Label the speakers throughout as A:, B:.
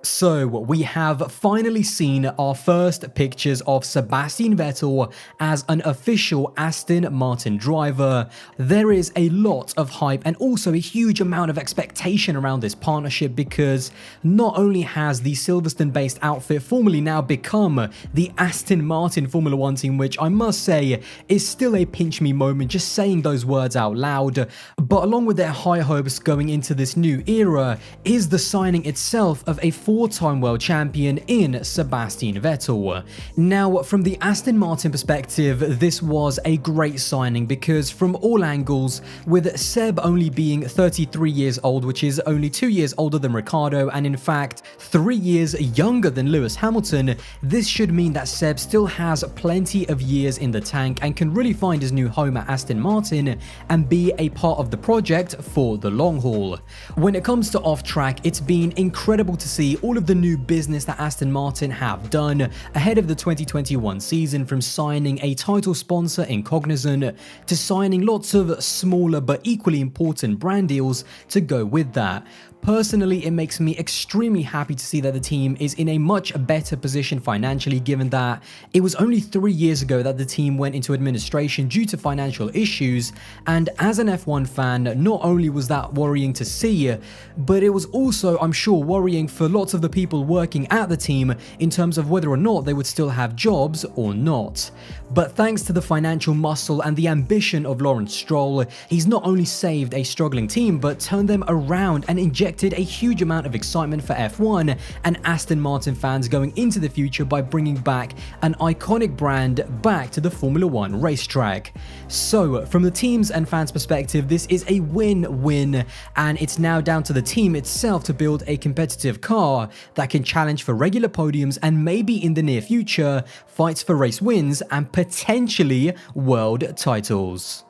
A: So, we have finally seen our first pictures of Sebastian Vettel as an official Aston Martin driver. There is a lot of hype and also a huge amount of expectation around this partnership because not only has the Silverstone-based outfit formally now become the Aston Martin Formula One team, which I must say is still a pinch me moment just saying those words out loud, but along with their high hopes going into this new era is the signing itself of a four-time world champion in Sebastian Vettel. Now, from the Aston Martin perspective, this was a great signing because from all angles, with Seb only being 33 years old, which is only 2 years older than Ricciardo, and in fact 3 years younger than Lewis Hamilton, this should mean that Seb still has plenty of years in the tank and can really find his new home at Aston Martin and be a part of the project for the long haul. When it comes to off-track, it's been incredible to see all of the new business that Aston Martin have done ahead of the 2021 season, from signing a title sponsor in Condenser to signing lots of smaller but equally important brand deals to go with that. Personally, it makes me extremely happy to see that the team is in a much better position financially, given that it was only 3 years ago that the team went into administration due to financial issues, and as an F1 fan, not only was that worrying to see, but it was also, I'm sure, worrying for lots of the people working at the team in terms of whether or not they would still have jobs or not. But thanks to the financial muscle and the ambition of Lawrence Stroll, he's not only saved a struggling team, but turned them around and injected a huge amount of excitement for F1 and Aston Martin fans going into the future by bringing back an iconic brand back to the Formula One racetrack. So, from the team's and fans' perspective, this is a win-win, and it's now down to the team itself to build a competitive car that can challenge for regular podiums and maybe in the near future fights for race wins and potentially world titles.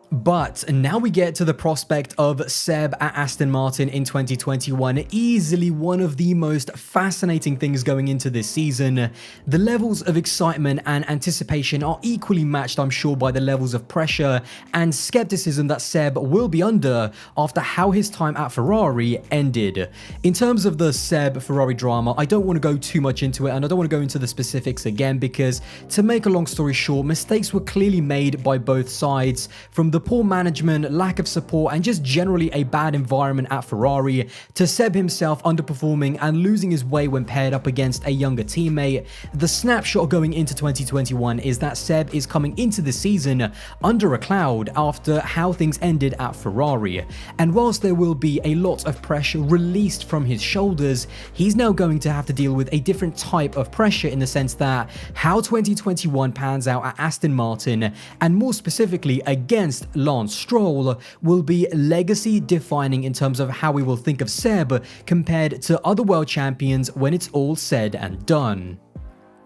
A: But now we get to the prospect of Seb at Aston Martin in 2021, easily one of the most fascinating things going into this season. The levels of excitement and anticipation are equally matched, I'm sure, by the levels of pressure and skepticism that Seb will be under after how his time at Ferrari ended. In terms of the Seb Ferrari drama, I don't want to go too much into it, and I don't want to go into the specifics again because, to make a long story short, mistakes were clearly made by both sides, from the poor management, lack of support, and just generally a bad environment at Ferrari, to Seb himself underperforming and losing his way when paired up against a younger teammate. The snapshot going into 2021 is that Seb is coming into the season under a cloud after how things ended at Ferrari. And whilst there will be a lot of pressure released from his shoulders, he's now going to have to deal with a different type of pressure, in the sense that how 2021 pans out at Aston Martin, and more specifically against Lance Stroll, will be legacy defining in terms of how we will think of Seb compared to other world champions when it's all said and done.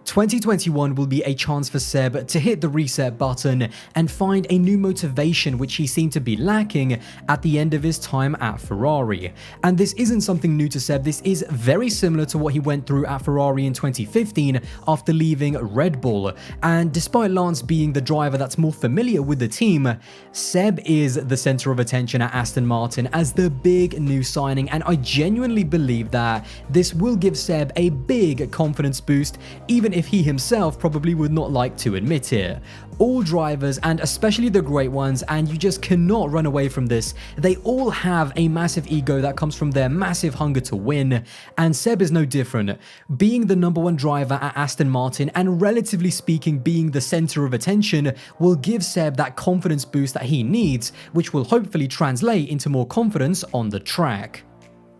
A: 2021 will be a chance for Seb to hit the reset button and find a new motivation, which he seemed to be lacking at the end of his time at Ferrari. And this isn't something new to Seb, this is very similar to what he went through at Ferrari in 2015 after leaving Red Bull. And despite Lance being the driver that's more familiar with the team, Seb is the center of attention at Aston Martin as the big new signing, and I genuinely believe that this will give Seb a big confidence boost, even if he himself probably would not like to admit it. All drivers, and especially the great ones, and you just cannot run away from this, they all have a massive ego that comes from their massive hunger to win, and Seb is no different. Being the #1 driver at Aston Martin, and relatively speaking being the center of attention, will give Seb that confidence boost that he needs, which will hopefully translate into more confidence on the track.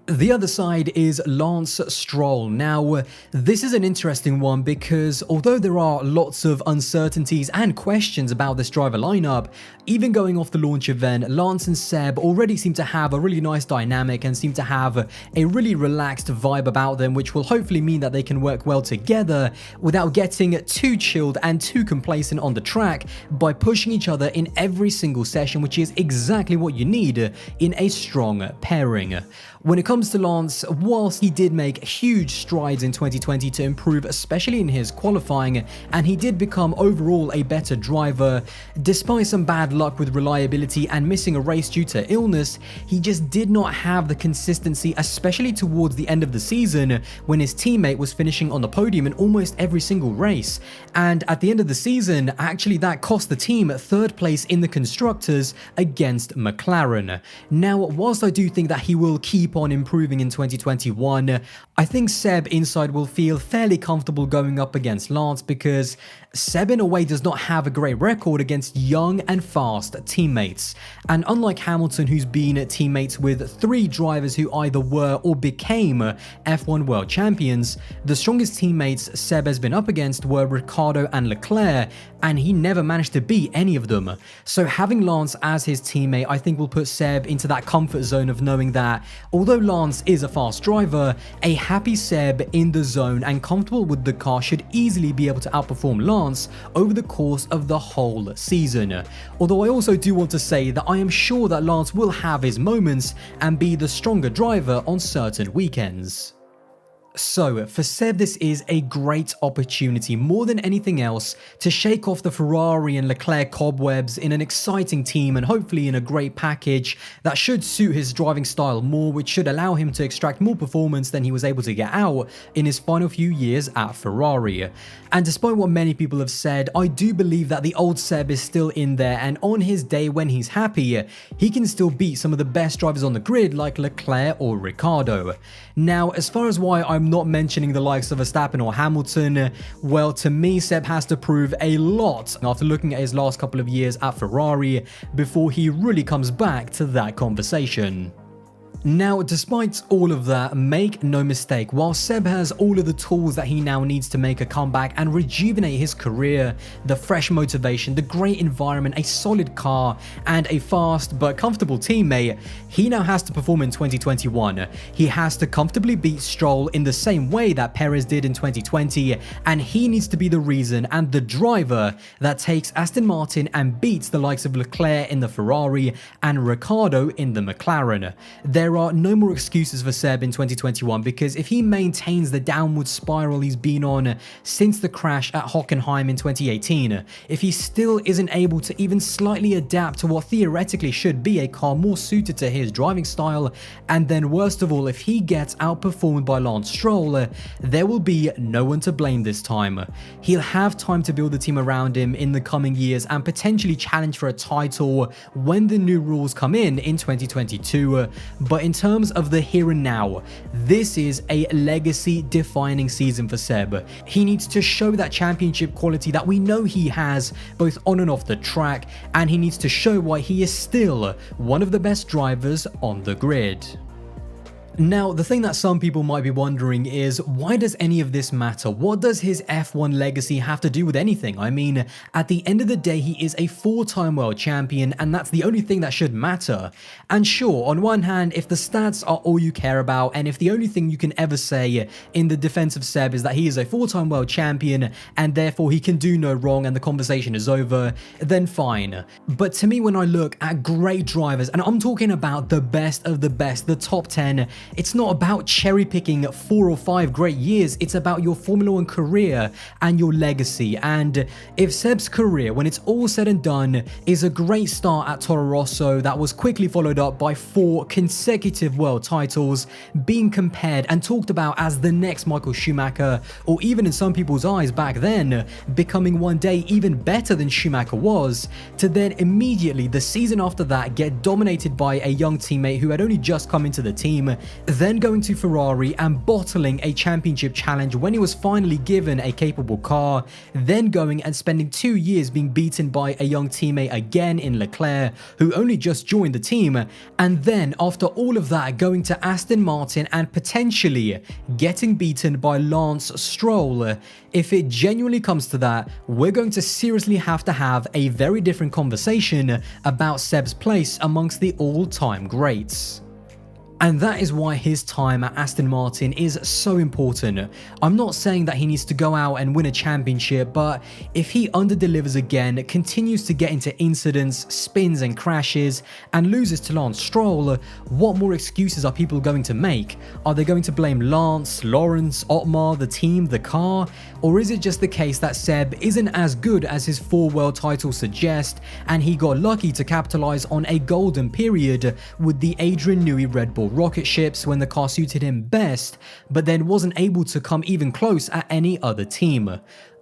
A: The other side is Lance Stroll. Now, this is an interesting one because although there are lots of uncertainties and questions about this driver lineup, even going off the launch event, Lance and Seb already seem to have a really nice dynamic and seem to have a really relaxed vibe about them, which will hopefully mean that they can work well together without getting too chilled and too complacent on the track by pushing each other in every single session, which is exactly what you need in a strong pairing. When it comes to Lance, whilst he did make huge strides in 2020 to improve, especially in his qualifying, and he did become overall a better driver, despite some bad luck with reliability and missing a race due to illness, he just did not have the consistency, especially towards the end of the season when his teammate was finishing on the podium in almost every single race. And at the end of the season, actually that cost the team third place in the Constructors against McLaren. Now, whilst I do think that he will keep on improving in 2021, I think Seb inside will feel fairly comfortable going up against Lance because Seb in a way does not have a great record against young and fast teammates. And unlike Hamilton, who's been teammates with 3 drivers who either were or became F1 world champions, the strongest teammates Seb has been up against were Ricciardo and Leclerc, and he never managed to beat any of them. So having Lance as his teammate I think will put Seb into that comfort zone of knowing that although Lance is a fast driver, a happy Seb in the zone and comfortable with the car should easily be able to outperform Lance over the course of the whole season. Although I also do want to say that I am sure that Lance will have his moments and be the stronger driver on certain weekends. So, for Seb, this is a great opportunity, more than anything else, to shake off the Ferrari and Leclerc cobwebs in an exciting team and hopefully in a great package that should suit his driving style more, which should allow him to extract more performance than he was able to get out in his final few years at Ferrari. And despite what many people have said, I do believe that the old Seb is still in there, and on his day when he's happy, he can still beat some of the best drivers on the grid like Leclerc or Ricciardo. Now, as far as why I'm not mentioning the likes of Verstappen or Hamilton, well, to me, Seb has to prove a lot after looking at his last couple of years at Ferrari before he really comes back to that conversation. Now, despite all of that, make no mistake, while Seb has all of the tools that he now needs to make a comeback and rejuvenate his career, the fresh motivation, the great environment, a solid car, and a fast but comfortable teammate, he now has to perform in 2021. He has to comfortably beat Stroll in the same way that Perez did in 2020, and he needs to be the reason and the driver that takes Aston Martin and beats the likes of Leclerc in the Ferrari and Ricciardo in the McLaren. There are no more excuses for Seb in 2021 because if he maintains the downward spiral he's been on since the crash at Hockenheim in 2018, if he still isn't able to even slightly adapt to what theoretically should be a car more suited to his driving style, and then worst of all, if he gets outperformed by Lance Stroll, there will be no one to blame this time. He'll have time to build a team around him in the coming years and potentially challenge for a title when the new rules come in 2022, but in terms of the here and now, this is a legacy-defining season for Seb. He needs to show that championship quality that we know he has, both on and off the track, and he needs to show why he is still one of the best drivers on the grid. Now, the thing that some people might be wondering is, why does any of this matter? What does his F1 legacy have to do with anything? I mean, at the end of the day, he is a 4-time world champion, and that's the only thing that should matter. And sure, on one hand, if the stats are all you care about, and if the only thing you can ever say in the defense of Seb is that he is a 4-time world champion, and therefore he can do no wrong and the conversation is over, then fine. But to me, when I look at great drivers, and I'm talking about the best of the best, the top 10, it's not about cherry picking 4 or 5 great years, it's about your Formula 1 career and your legacy. And if Seb's career, when it's all said and done, is a great start at Toro Rosso that was quickly followed up by 4 consecutive world titles, being compared and talked about as the next Michael Schumacher, or even in some people's eyes back then, becoming one day even better than Schumacher was, to then immediately the season after that get dominated by a young teammate who had only just come into the team, then going to Ferrari and bottling a championship challenge when he was finally given a capable car, then going and spending 2 years being beaten by a young teammate again in Leclerc, who only just joined the team, and then after all of that going to Aston Martin and potentially getting beaten by Lance Stroll. If it genuinely comes to that, we're going to seriously have to have a very different conversation about Seb's place amongst the all-time greats. And that is why his time at Aston Martin is so important. I'm not saying that he needs to go out and win a championship, but if he underdelivers again, continues to get into incidents, spins and crashes, and loses to Lance Stroll, what more excuses are people going to make? Are they going to blame Lance, Lawrence, Otmar, the team, the car? Or is it just the case that Seb isn't as good as his 4 world titles suggest, and he got lucky to capitalize on a golden period with the Adrian Newey Red Bull rocket ships when the car suited him best, but then wasn't able to come even close at any other team?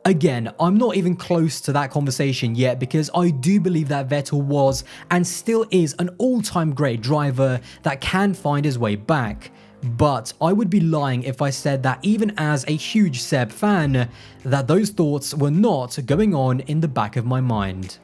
A: Again, I'm not even close to that conversation yet because I do believe that Vettel was and still is an all-time great driver that can find his way back. But I would be lying if I said that even as a huge Seb fan, that those thoughts were not going on in the back of my mind.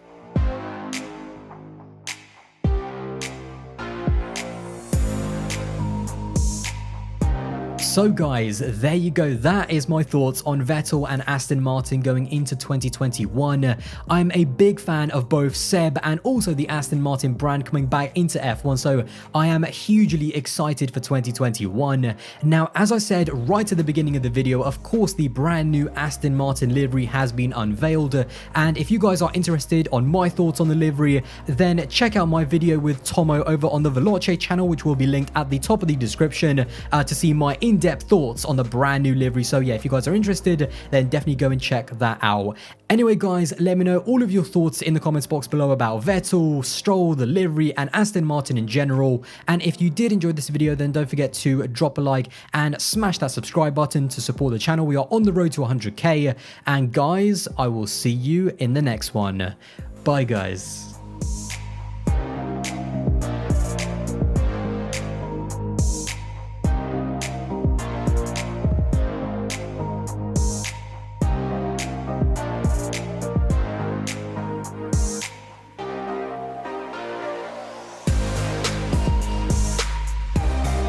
A: So guys, there you go, that is my thoughts on Vettel and Aston Martin going into 2021. I'm a big fan of both Seb and also the Aston Martin brand coming back into F1, so I am hugely excited for 2021. Now, as I said right at the beginning of the video, of course the brand new Aston Martin livery has been unveiled, and if you guys are interested on my thoughts on the livery, then check out my video with Tomo over on the Veloce channel, which will be linked at the top of the description to see my in-depth thoughts on the brand new livery. So yeah, if you guys are interested, then definitely go and check that out. Anyway guys, let me know all of your thoughts in the comments box below about Vettel, Stroll, the livery, and Aston Martin in general. And if you did enjoy this video, then don't forget to drop a like and smash that subscribe button to support the channel. We are on the road to 100k, and guys, I will see you in the next one. Bye guys.